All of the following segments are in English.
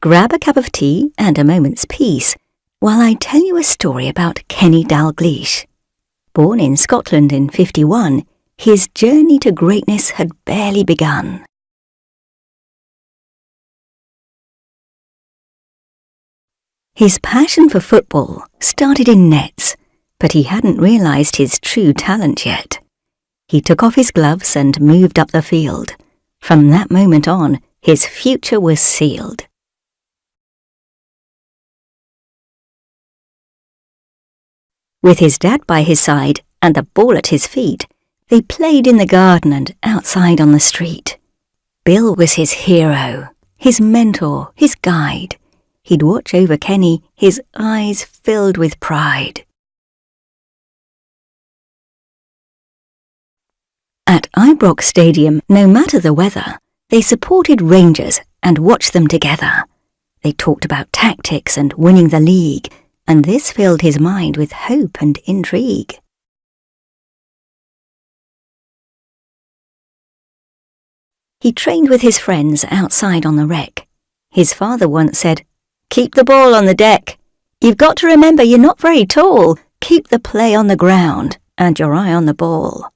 grab a cup of tea and a moment's peace while I tell you a story about Kenny Dalglish. Born in Scotland in 1951, his journey to greatness had barely begun. His passion for football started in nets, but he hadn't realised his true talent yet. He took off his gloves and moved up the field. From that moment on, his future was sealed. With his dad by his side and the ball at his feet, they played in the garden and outside on the street. Bill was his hero, his mentor, his guide. He'd watch over Kenny, his eyes filled with pride. At Ibrox Stadium, no matter the weather, they supported Rangers and watched them together. They talked about tactics and winning the league, and this filled his mind with hope and intrigue. He trained with his friends outside on the rec. His father once said, "Keep the ball on the deck. You've got to remember you're not very tall. Keep the play on the ground and your eye on the ball."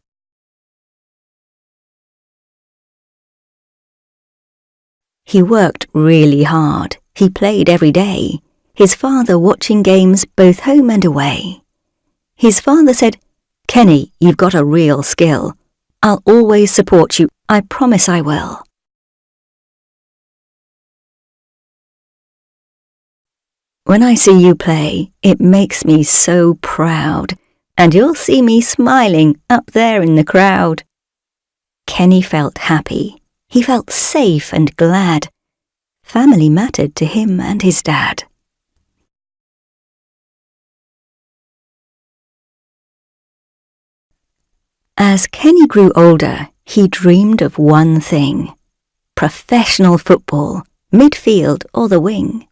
He worked really hard. He played every day, his father watching games both home and away. His father said, "Kenny, you've got a real skill. I'll always support you. I promise I will." "When I see you play, it makes me so proud, and you'll see me smiling up there in the crowd." Kenny felt happy. He felt safe and glad. Family mattered to him and his dad. As Kenny grew older, he dreamed of one thing: professional football, midfield or the wing.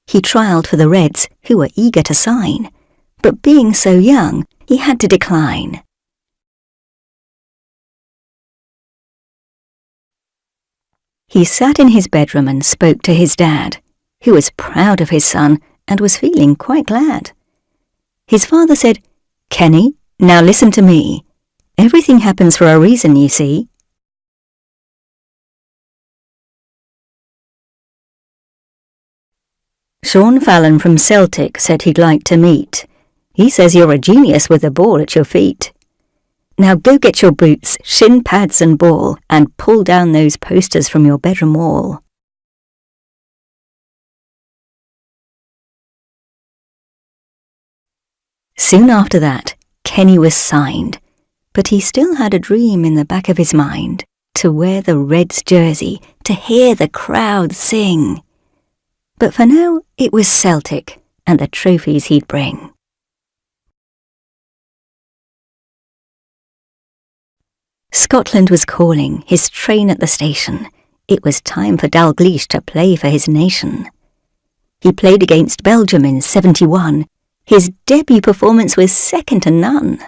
He trialled for the Reds, who were eager to sign, but being so young, he had to decline. He sat in his bedroom and spoke to his dad, who was proud of his son and was feeling quite glad. His father said, "Kenny, now listen to me. Everything happens for a reason, you see." Sean Fallon from Celtic said he'd like to meet. He says you're a genius with the ball at your feet. Now go get your boots, shin pads and ball, and pull down those posters from your bedroom wall. Soon after that, Kenny was signed, but he still had a dream in the back of his mind: to wear the Reds jersey, to hear the crowd sing. But for now, it was Celtic and the trophies he'd bring. Scotland was calling, his train at the station. It was time for Dalglish to play for his nation. He played against Belgium in 1971. His debut performance was second to none.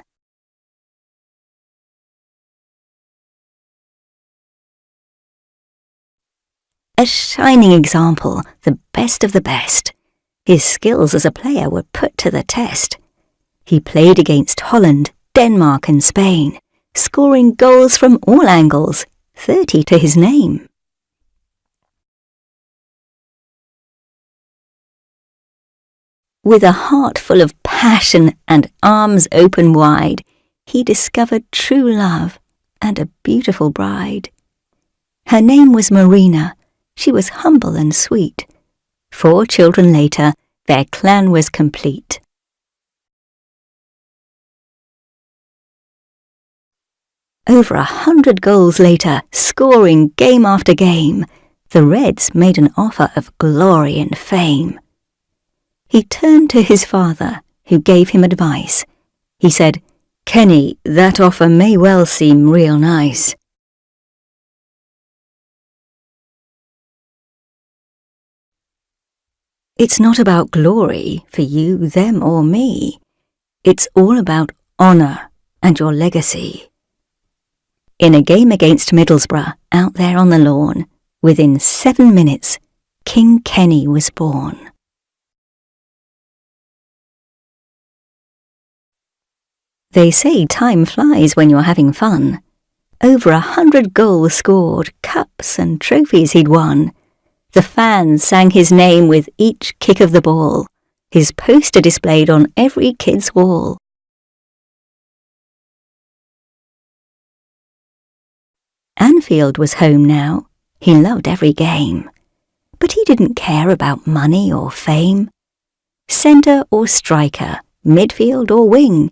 A shining example, the best of the best. His skills as a player were put to the test. He played against Holland, Denmark and Spain, scoring goals from all angles, 30 to his name. With a heart full of passion and arms open wide, he discovered true love and a beautiful bride. Her name was Marina. She was humble and sweet. 4 children later, their clan was complete. Over 100 goals later, scoring game after game, the Reds made an offer of glory and fame. He turned to his father, who gave him advice. He said, "Kenny, that offer may well seem real nice. It's not about glory for you, them or me. It's all about honour and your legacy." In a game against Middlesbrough, out there on the lawn, within 7 minutes, King Kenny was born. They say time flies when you're having fun. Over 100 goals scored, cups and trophies he'd won. The fans sang his name with each kick of the ball, his poster displayed on every kid's wall. Anfield was home now. He loved every game. But he didn't care about money or fame. Centre or striker, midfield or wing,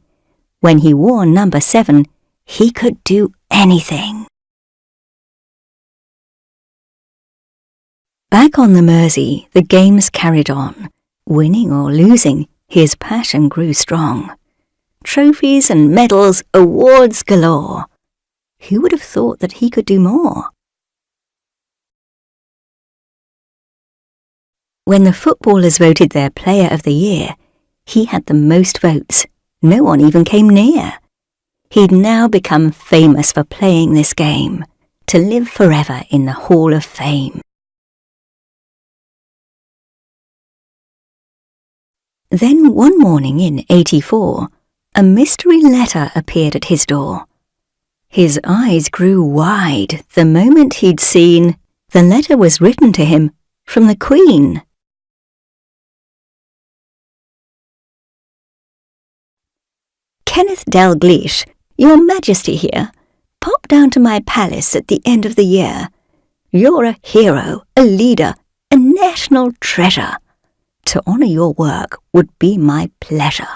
when he wore number 7, he could do anything. Back on the Mersey, the games carried on. Winning or losing, his passion grew strong. Trophies and medals, awards galore. Who would have thought that he could do more? When the footballers voted their Player of the Year, he had the most votes. No one even came near. He'd now become famous for playing this game, to live forever in the Hall of Fame. Then one morning in '84, a mystery letter appeared at his door. His eyes grew wide the moment he'd seen the letter was written to him from the Queen. Kenneth Dalglish, Your Majesty here, pop down to my palace at the end of the year. You're a hero, a leader, a national treasure. To honour your work would be my pleasure.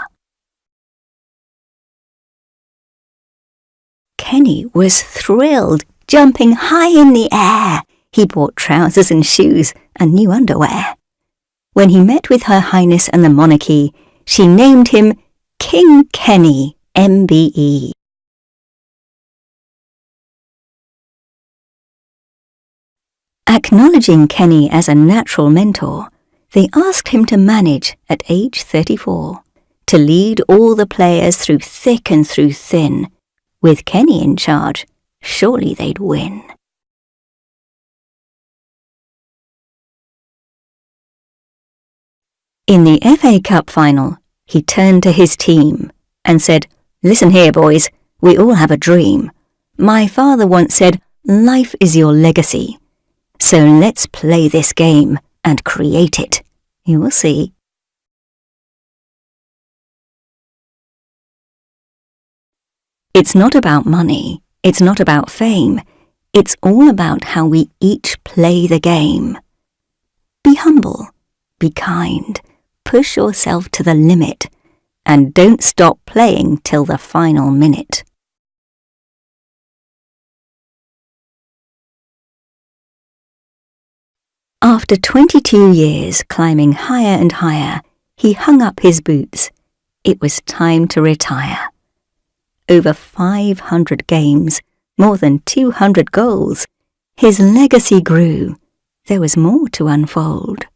Kenny was thrilled, jumping high in the air. He bought trousers and shoes and new underwear. When he met with Her Highness and the monarchy, she named him King Kenny, MBE. Acknowledging Kenny as a natural mentor, they asked him to manage at age 34, to lead all the players through thick and through thin. With Kenny in charge, surely they'd win. In the FA Cup final, he turned to his team and said, "Listen here, boys, we all have a dream. My father once said, life is your legacy. So let's play this game and create it. You will see." It's not about money, it's not about fame, it's all about how we each play the game. Be humble, be kind, push yourself to the limit, and don't stop playing till the final minute. After 22 years climbing higher and higher, he hung up his boots. It was time to retire. Over 500 games, more than 200 goals. His legacy grew. There was more to unfold.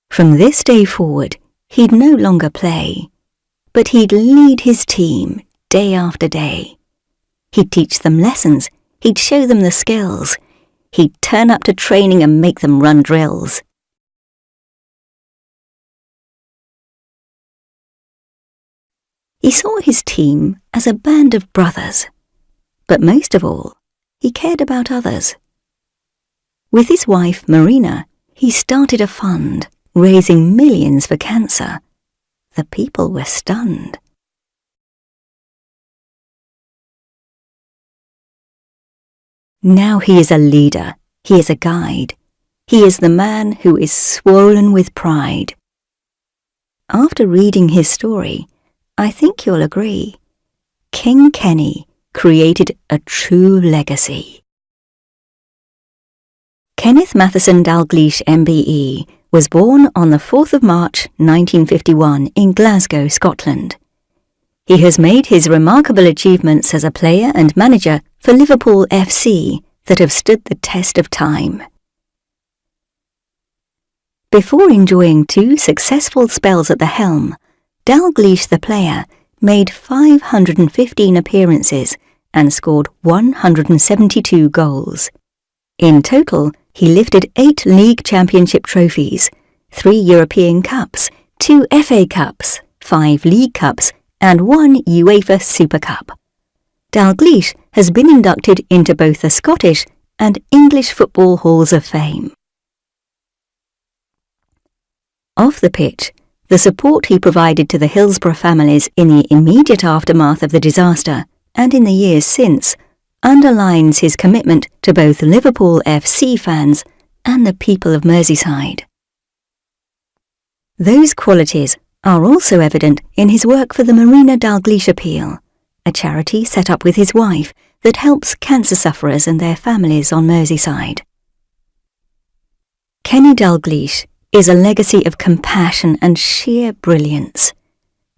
From this day forward, he'd no longer play, but he'd lead his team day after day. He'd teach them lessons, he'd show them the skills. He'd turn up to training and make them run drills. He saw his team as a band of brothers, but most of all, he cared about others. With his wife, Marina, he started a fund, raising millions for cancer. The people were stunned. Now he is a leader, he is a guide. He is the man who is swollen with pride. After reading his story, I think you'll agree. King Kenny created a true legacy. Kenneth Matheson Dalglish MBE was born on the 4th of March 1951 in Glasgow, Scotland. He has made his remarkable achievements as a player and manager for Liverpool FC that have stood the test of time. Before enjoying 2 successful spells at the helm, Dalglish the player made 515 appearances and scored 172 goals. In total, he lifted 8 league championship trophies, 3 European Cups, 2 FA Cups, 5 League Cups, and 1 UEFA Super Cup. Dalglish has been inducted into both the Scottish and English Football Halls of Fame. Off the pitch, the support he provided to the Hillsborough families in the immediate aftermath of the disaster and in the years since underlines his commitment to both Liverpool FC fans and the people of Merseyside. Those qualities are also evident in his work for the Marina Dalglish Appeal, a charity set up with his wife that helps cancer sufferers and their families on Merseyside. Kenny Dalglish is a legacy of compassion and sheer brilliance.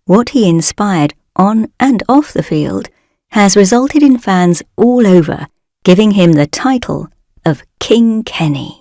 What he inspired on and off the field has resulted in fans all over giving him the title of King Kenny.